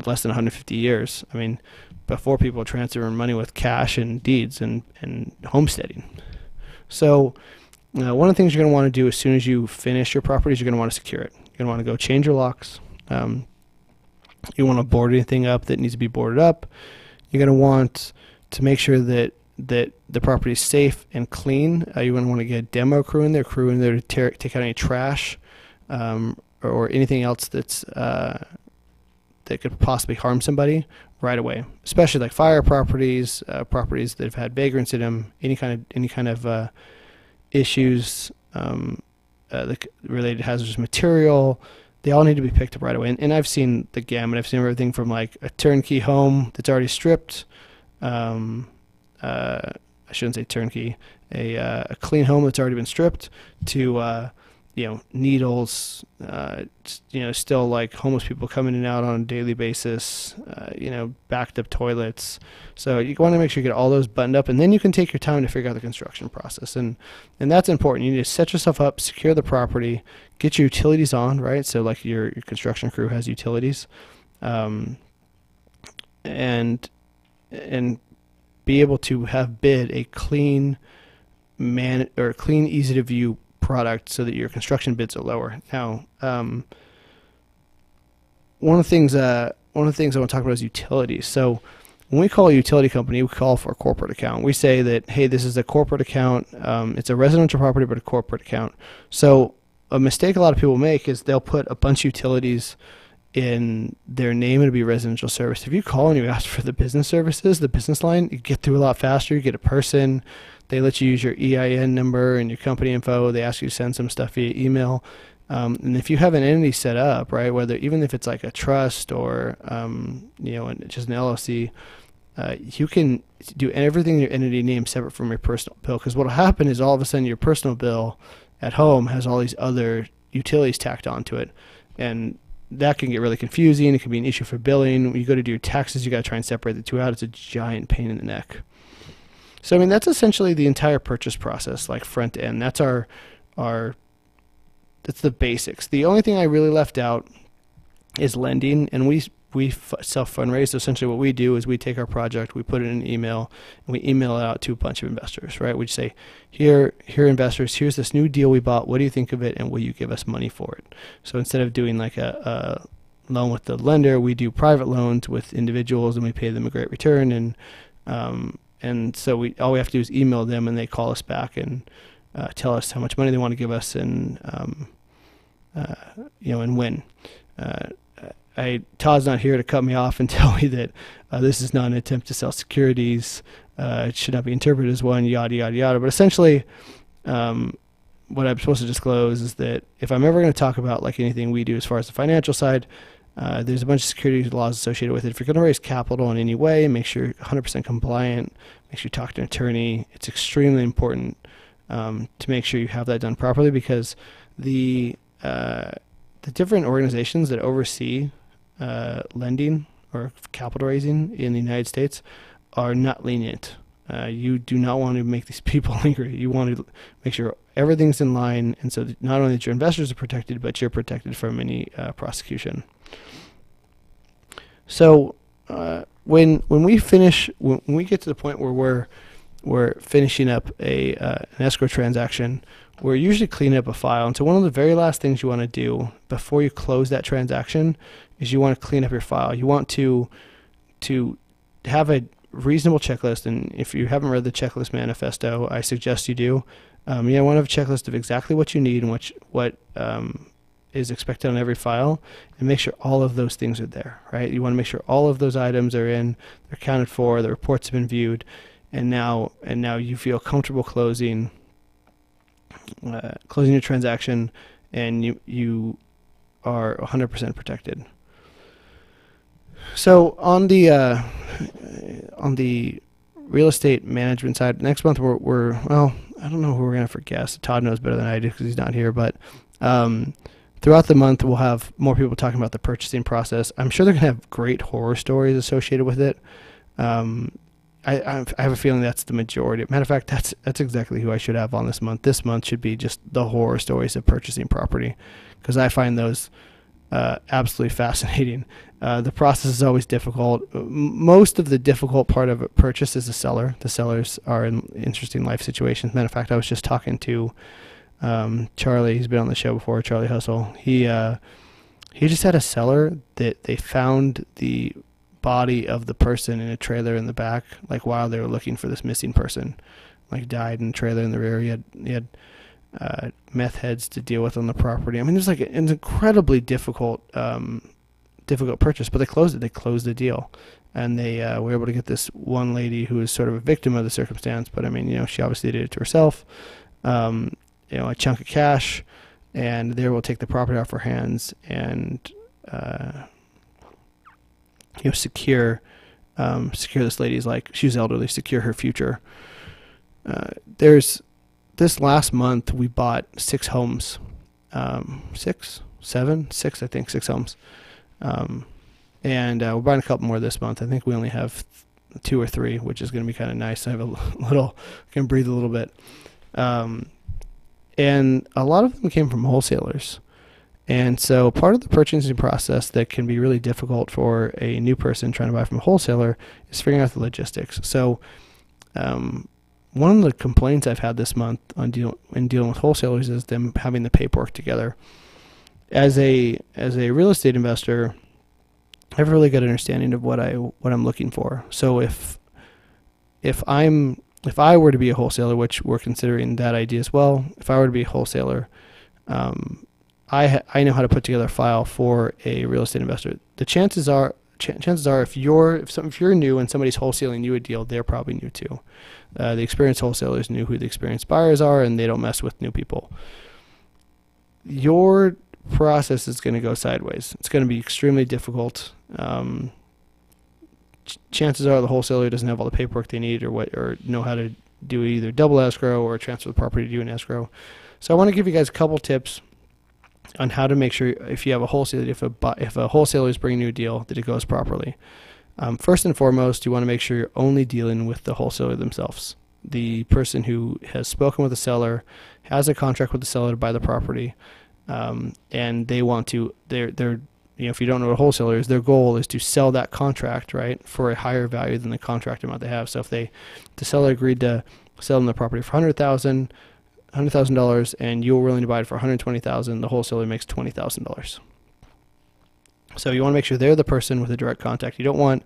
less than 150 years. I mean, before people were transferring money with cash and deeds and homesteading. So one of the things you're going to want to do as soon as you finish your property is you're going to want to secure it. You're going to want to go change your locks. You want to board anything up that needs to be boarded up. You're going to want to make sure that the property is safe and clean. You're going to want to get a demo crew in there to take out any trash or anything else that's that could possibly harm somebody right away, especially like fire properties, properties that have had vagrants in them, any kind of issues related to hazardous material. They all need to be picked up right away. And I've seen the gamut. I've seen everything from like a turnkey home that's already stripped. I shouldn't say turnkey. A clean home that's already been stripped to needles, still like homeless people coming in and out on a daily basis, backed up toilets. So you want to make sure you get all those buttoned up, and then you can take your time to figure out the construction process. And that's important. You need to set yourself up, secure the property, get your utilities on, right? So like your construction crew has utilities, and be able to have bid a clean, easy to view product so that your construction bids are lower. Now, one of the things I want to talk about is utilities. So when we call a utility company, we call for a corporate account. We say that, hey, this is a corporate account. It's a residential property, but a corporate account. So a mistake a lot of people make is they'll put a bunch of utilities in their name and it'll be residential service. If you call and you ask for the business services, the business line, you get through a lot faster. You get a person. They let you use your EIN number and your company info. They ask you to send some stuff via email. And if you have an entity set up, right, even if it's like a trust or, just an LLC, you can do everything in your entity name separate from your personal bill. Because what will happen is all of a sudden your personal bill at home has all these other utilities tacked onto it. And that can get really confusing. It can be an issue for billing. When you go to do your taxes, you got to try and separate the two out. It's a giant pain in the neck. So, I mean, that's essentially the entire purchase process, like front to end. That's that's the basics. The only thing I really left out is lending, and we self-fundraise. So essentially what we do is we take our project, we put it in an email, and we email it out to a bunch of investors, right? We say, here investors, here's this new deal we bought. What do you think of it, and will you give us money for it? So instead of doing like a loan with the lender, we do private loans with individuals, and we pay them a great return. And so all we have to do is email them, and they call us back and tell us how much money they want to give us and when. Todd's not here to cut me off and tell me that this is not an attempt to sell securities. It should not be interpreted as one, yada, yada, yada. But essentially, what I'm supposed to disclose is that if I'm ever going to talk about like anything we do as far as the financial side, there's a bunch of securities laws associated with it. If you're going to raise capital in any way, make sure you're 100% compliant. Make sure you talk to an attorney. It's extremely important to make sure you have that done properly, because the different organizations that oversee lending or capital raising in the United States are not lenient. You do not want to make these people angry. You want to make sure everything's in line, and so that not only that your investors are protected, but you're protected from any prosecution. So when we get to the point where we're finishing up an escrow transaction, we're usually cleaning up a file. And so one of the very last things you want to do before you close that transaction is you want to clean up your file. You want to have a reasonable checklist. And if you haven't read the checklist manifesto, I suggest you do. You want to have a checklist of exactly what you need and what is expected on every file, and make sure all of those things are there, right? You want to make sure all of those items are in, they're accounted for, the reports have been viewed, and now you feel comfortable closing your transaction, and you are 100% protected. So on the real estate management side, next month we're well, I don't know who we're gonna for guest. Todd knows better than I do because he's not here, but throughout the month we'll have more people talking about the purchasing process. I'm sure they're gonna have great horror stories associated with it. I have a feeling that's the majority. Matter of fact, that's exactly who I should have on this month. This month should be just the horror stories of purchasing property, because I find those absolutely fascinating. The process is always difficult. Most of the difficult part of a purchase is the seller. The sellers are in interesting life situations. Matter of fact, I was just talking to Charlie. He's been on the show before, Charlie Hustle. He just had a seller that they found the body of the person in a trailer in the back, like while they were looking for this missing person, like died in a trailer in the rear. He had meth heads to deal with on the property. I mean, there's like an incredibly difficult purchase, but they closed it. They closed the deal, and they were able to get this one lady who was sort of a victim of the circumstance. But I mean, she obviously did it to herself. A chunk of cash, and they were able to take the property off her hands and secure this lady's, like, she was elderly, secure her future. This last month we bought 6 homes, 6 homes, and we're buying a couple more this month. I think we only have 2 or 3, which is going to be kind of nice. I have can breathe a little bit, and a lot of them came from wholesalers. And so part of the purchasing process that can be really difficult for a new person trying to buy from a wholesaler is figuring out the logistics. So one of the complaints I've had this month in dealing with wholesalers is them having the paperwork together. As a real estate investor, I have a really good understanding of what I'm looking for. So if I were to be a wholesaler, which we're considering that idea as well, if I were to be a wholesaler, I know how to put together a file for a real estate investor. The chances are if you're new and somebody's wholesaling you a deal, they're probably new too. The experienced wholesalers knew who the experienced buyers are, and they don't mess with new people. Your process is going to go sideways. It's going to be extremely difficult. Chances are the wholesaler doesn't have all the paperwork they need or know how to do either double escrow or transfer the property to do an escrow. So I want to give you guys a couple tips on how to make sure, if you have a wholesaler, if a wholesaler is bringing you a deal, that it goes properly. First and foremost, you want to make sure you're only dealing with the wholesaler themselves. The person who has spoken with the seller, has a contract with the seller to buy the property, and they want to, if you don't know what a wholesaler is, their goal is to sell that contract, right, for a higher value than the contract amount they have. So if the seller agreed to sell them the property for $100,000 and you're willing to buy it for $120,000, the wholesaler makes $20,000. So you want to make sure they're the person with a direct contact. You don't want,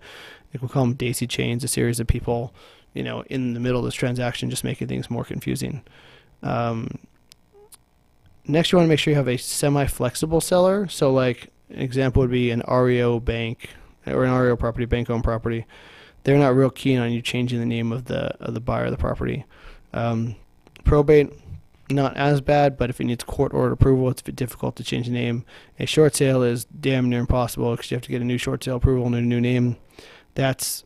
like, we'll call them daisy chains, a series of people, in the middle of this transaction, just making things more confusing. Next, you want to make sure you have a semi-flexible seller. So, like, an example would be an REO bank or an REO property, bank-owned property. They're not real keen on you changing the name of the buyer of the property. Probate, not as bad, but if it needs court order approval, it's difficult to change the name. A short sale is damn near impossible because you have to get a new short sale approval and a new name. That's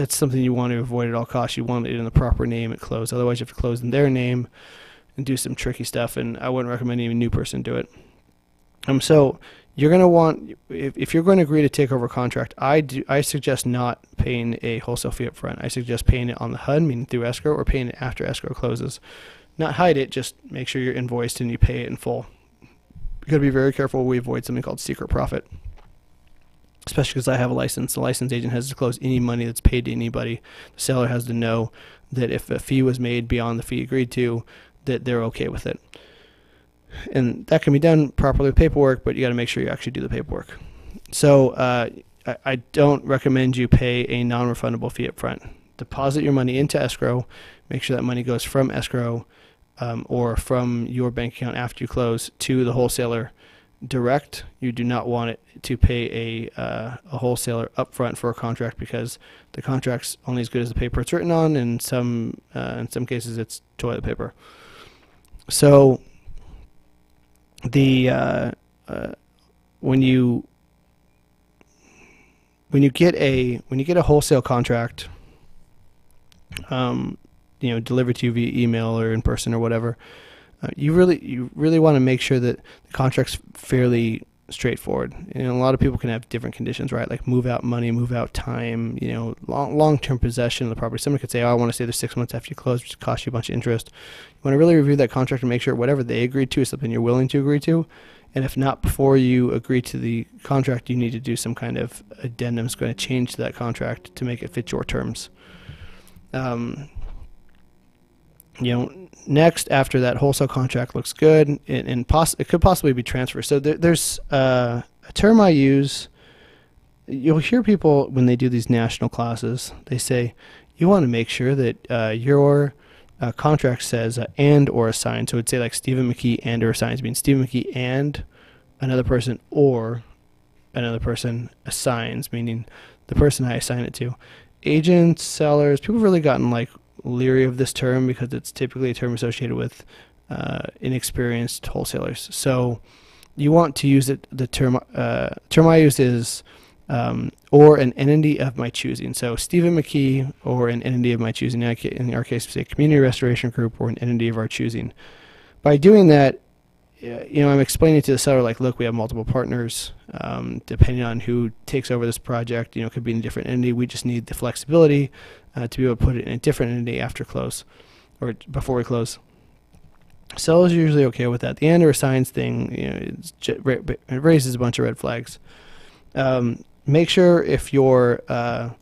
something you want to avoid at all costs. You want it in the proper name at close. Otherwise, you have to close in their name and do some tricky stuff, and I wouldn't recommend any new person do it. So you're going to want, if you're going to agree to take over a contract, I suggest not paying a wholesale fee up front. I suggest paying it on the HUD, meaning through escrow, or paying it after escrow closes. Not hide it, just make sure you're invoiced and you pay it in full. You've got to be very careful. We avoid something called secret profit, especially because I have a license. The license agent has to disclose any money that's paid to anybody. The seller has to know that if a fee was made beyond the fee agreed to, that they're okay with it. And that can be done properly with paperwork, but you got to make sure you actually do the paperwork. So I don't recommend you pay a non-refundable fee up front. Deposit your money into escrow. Make sure that money goes from escrow or from your bank account after you close to the wholesaler direct. You do not want it to pay a wholesaler upfront for a contract, because the contract's only as good as the paper it's written on, and in some cases it's toilet paper. So when you get a wholesale contract, delivered to you via email or in person or whatever, you really want to make sure that the contract's fairly straightforward. A lot of people can have different conditions, right? Like move out money, move out time, long-term possession of the property. Someone could say, I want to stay there 6 months after you close, which costs you a bunch of interest. You want to really review that contract and make sure whatever they agreed to is something you're willing to agree to. And if not, before you agree to the contract, you need to do some kind of addendum that's going to change that contract to make it fit your terms. Next, after that wholesale contract looks good, and it could possibly be transferred. So there's a term I use. You'll hear people when they do these national classes, they say, you want to make sure that your contract says and or assigned. So it'd say like Stephen McKee and or assigns, means Stephen McKee and another person or another person assigns, meaning the person I assign it to. Agents, sellers, people have really gotten like leery of this term because it's typically a term associated with inexperienced wholesalers. So you want to use it. The term I use is or an entity of my choosing. So Stephen McKee or an entity of my choosing. In our case, we say community restoration group or an entity of our choosing. By doing that, I'm explaining to the seller, like, look, we have multiple partners. Depending on who takes over this project, it could be in a different entity. We just need the flexibility to be able to put it in a different entity after close or before we close. Sellers are usually okay with that. The and or assigns thing, it raises a bunch of red flags. Make sure if there are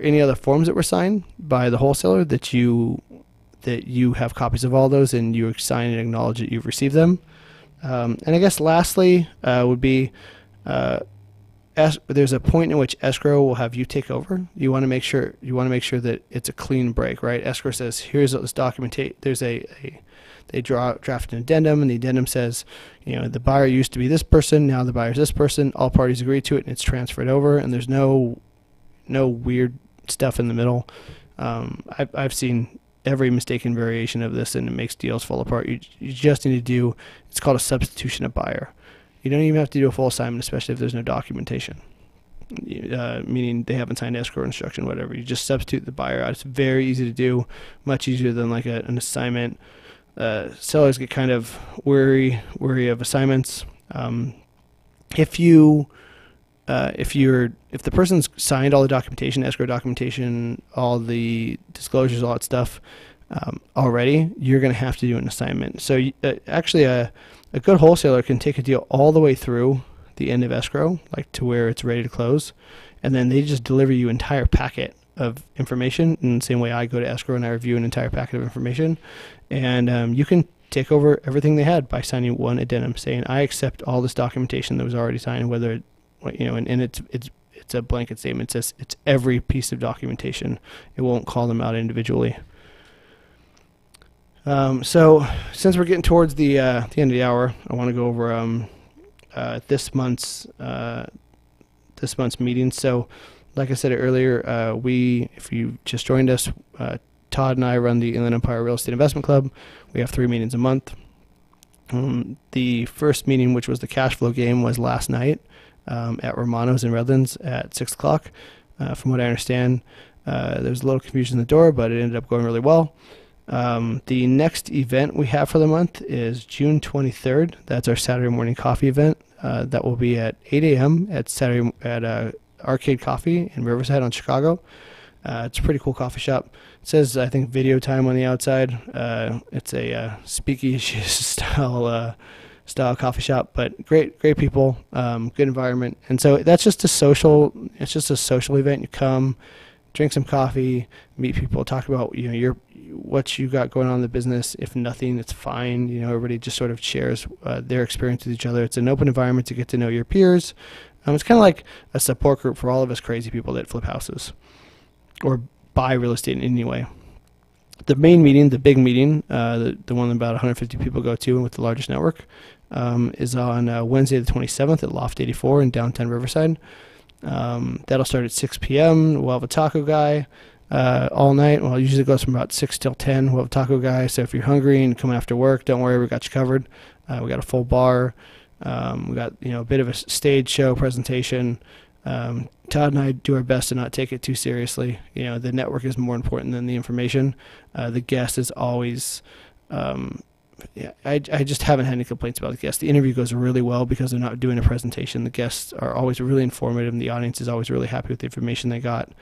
any other forms that were signed by the wholesaler that you have copies of all those, and you sign and acknowledge that you've received them. And I guess lastly would be there's a point in which escrow will have you take over. You want to make sure that it's a clean break, right? Escrow says, here's this documentation. There's they draft an addendum, and the addendum says, the buyer used to be this person, now the buyer's this person. All parties agree to it, and it's transferred over, and there's no weird stuff in the middle. I've seen every mistaken variation of this, and it makes deals fall apart. You just need to do, it's called a substitution of buyer. You don't even have to do a full assignment, especially if there's no documentation, meaning they haven't signed escrow instruction, whatever. You just substitute the buyer out. It's very easy to do, much easier than like an assignment. Sellers get kind of wary of assignments. If the person's signed all the documentation, escrow documentation, all the disclosures, all that stuff already, you're going to have to do an assignment. So actually a good wholesaler can take a deal all the way through the end of escrow, like to where it's ready to close, and then they just deliver you an entire packet of information in the same way I go to escrow and I review an entire packet of information. And you can take over everything they had by signing one addendum saying, I accept all this documentation that was already signed, whether and it's a blanket statement. It says it's every piece of documentation. It won't call them out individually. So since we're getting towards the end of the hour, I want to go over this month's meeting. So, like I said earlier, if you just joined us, Todd and I run the Inland Empire Real Estate Investment Club. We have 3 meetings a month. The first meeting, which was the cash flow game, was last night at Romano's in Redlands at 6 o'clock. From what I understand, there was a little confusion in the door, but it ended up going really well. The next event we have for the month is June 23rd. That's our Saturday morning coffee event. That will be at 8 a.m. at Arcade Coffee in Riverside on Chicago. It's a pretty cool coffee shop. It says, I think, video time on the outside. It's a speakeasy style coffee shop, but great people, good environment. And so that's just a social. It's just a social event. You come, drink some coffee, meet people, talk about what you got going on in the business. If nothing, it's fine. Everybody just sort of shares their experience with each other. It's an open environment to get to know your peers. It's kind of like a support group for all of us crazy people that flip houses or buy real estate in any way. The main meeting, the big meeting, the one about 150 people go to with the largest network, is on Wednesday the 27th at Loft 84 in downtown Riverside. That'll start at 6 p.m. We'll have a taco guy all night. Well, it usually goes from about 6 till 10. We'll have a taco guy. So if you're hungry and coming after work, don't worry, we got you covered. We got a full bar. We got a bit of a stage show presentation. Todd and I do our best to not take it too seriously. The network is more important than the information. The guest is always, I just haven't had any complaints about the guest. The interview goes really well because they're not doing a presentation. The guests are always really informative, and the audience is always really happy with the information they got.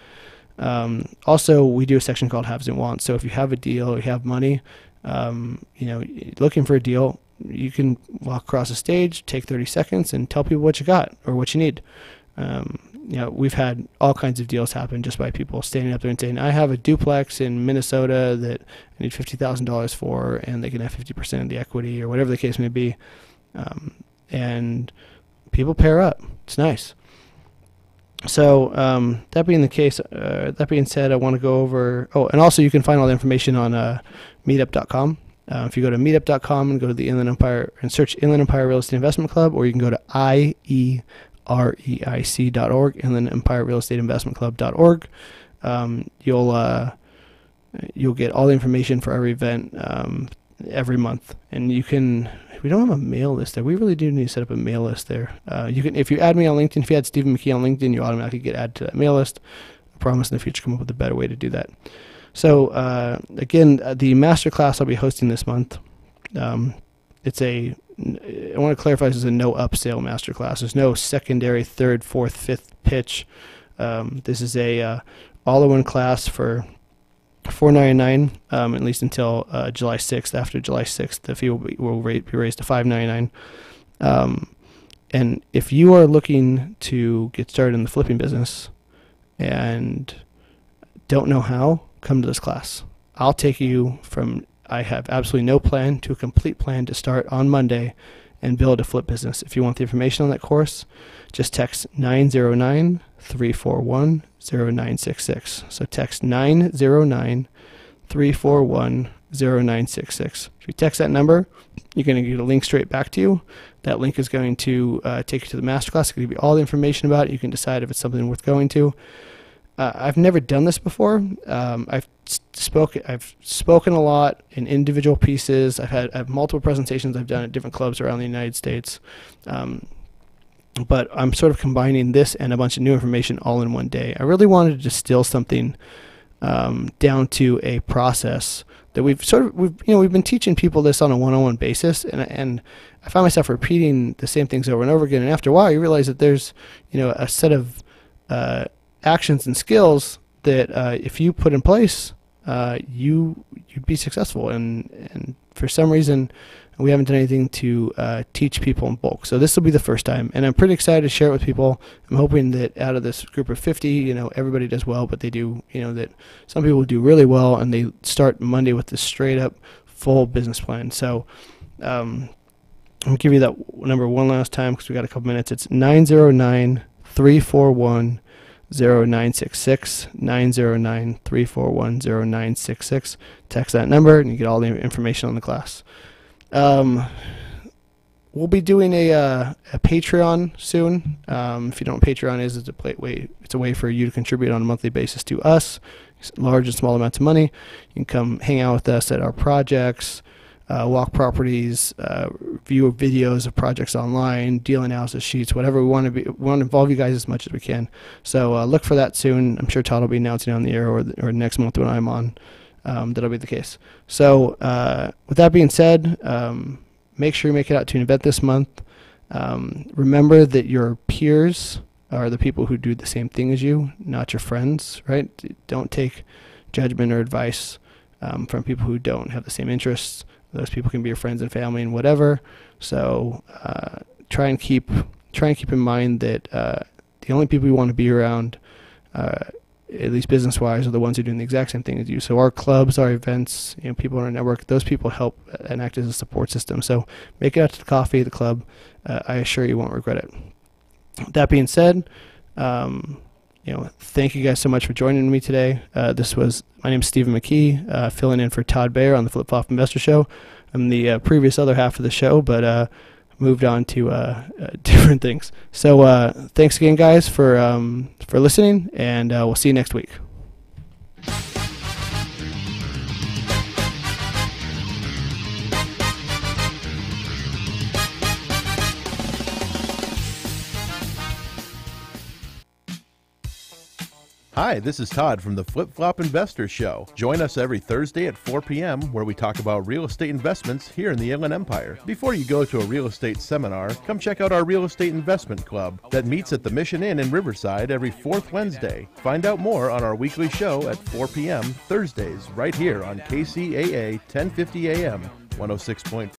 Also, we do a section called Haves and Wants. So if you have a deal or you have money, looking for a deal, you can walk across the stage, take 30 seconds, and tell people what you got or what you need. We've had all kinds of deals happen just by people standing up there and saying, I have a duplex in Minnesota that I need $50,000 for, and they can have 50% of the equity or whatever the case may be. And people pair up. It's nice. So that being the case, that being said, I want to go over, and also you can find all the information on meetup.com. If you go to meetup.com and go to the Inland Empire and search Inland Empire Real Estate Investment Club, or you can go to IEREIC.org, Inland Empire Real Estate Investment Club.org. You'll get all the information for every event every month, and we don't have a mail list there. We really do need to set up a mail list there. If you add me on LinkedIn, if you add Stephen McKee on LinkedIn, you automatically get added to that mail list. I promise in the future come up with a better way to do that. So again, the masterclass I'll be hosting this month, I want to clarify, this is a no upsell masterclass. There's no secondary, third, fourth, fifth pitch. This is a all-in-one class for $4.99, at least until July 6th. After July 6th, the fee will be raised to $5.99. And if you are looking to get started in the flipping business and don't know how, come to this class. I'll take you from I have absolutely no plan to a complete plan to start on Monday and build a flip business. If you want the information on that course, just text 909-341-0966. So text 909-341-0966. If you text that number, you're going to get a link straight back to you. That link is going to take you to the masterclass. It's going to give you all the information about it. You can decide if it's something worth going to. I've never done this before. I've spoken a lot in individual pieces. I have multiple presentations I've done at different clubs around the United States. But I'm sort of combining this and a bunch of new information all in one day. I really wanted to distill something down to a process that we've been teaching people this on a one-on-one basis, and I find myself repeating the same things over and over again. And after a while, you realize that there's a set of actions and skills that if you put in place, you'd be successful. And for some reason, we haven't done anything to teach people in bulk. So this will be the first time, and I'm pretty excited to share it with people. I'm hoping that out of this group of 50, everybody does well, but they do, that some people do really well, and they start Monday with this straight up full business plan. So I'm going to give you that number one last time because we got a couple minutes. It's 909-341-0966, 909-341-0966. Text that number and you get all the information on the class. We'll be doing a Patreon soon. If you don't know what Patreon is, it's a way for you to contribute on a monthly basis to us, large and small amounts of money. You can come hang out with us at our projects, walk properties, view videos of projects online, deal analysis sheets, whatever we want to involve you guys as much as we can. So look for that soon. I'm sure Todd will be announcing it on the air or next month when I'm on. That'll be the case. So with that being said, make sure you make it out to an event this month. Remember that your peers are the people who do the same thing as you, not your friends, right? Don't take judgment or advice from people who don't have the same interests. Those people can be your friends and family and whatever. So try and keep in mind that the only people you want to be around, at least business-wise, are the ones who are doing the exact same thing as you. So our clubs, our events, people in our network, those people help and act as a support system. So make it out to the coffee, the club. I assure you won't regret it. That being said, thank you guys so much for joining me today. My name's Stephen McKee, filling in for Todd Bayer on the Flip Flop Investor Show. I'm the previous other half of the show, but moved on to different things. So thanks again, guys, for listening, and we'll see you next week. Hi, this is Todd from the Flip Flop Investor Show. Join us every Thursday at 4 p.m. where we talk about real estate investments here in the Inland Empire. Before you go to a real estate seminar, come check out our Real Estate Investment Club that meets at the Mission Inn in Riverside every fourth Wednesday. Find out more on our weekly show at 4 p.m. Thursdays right here on KCAA 1050 AM 106.5.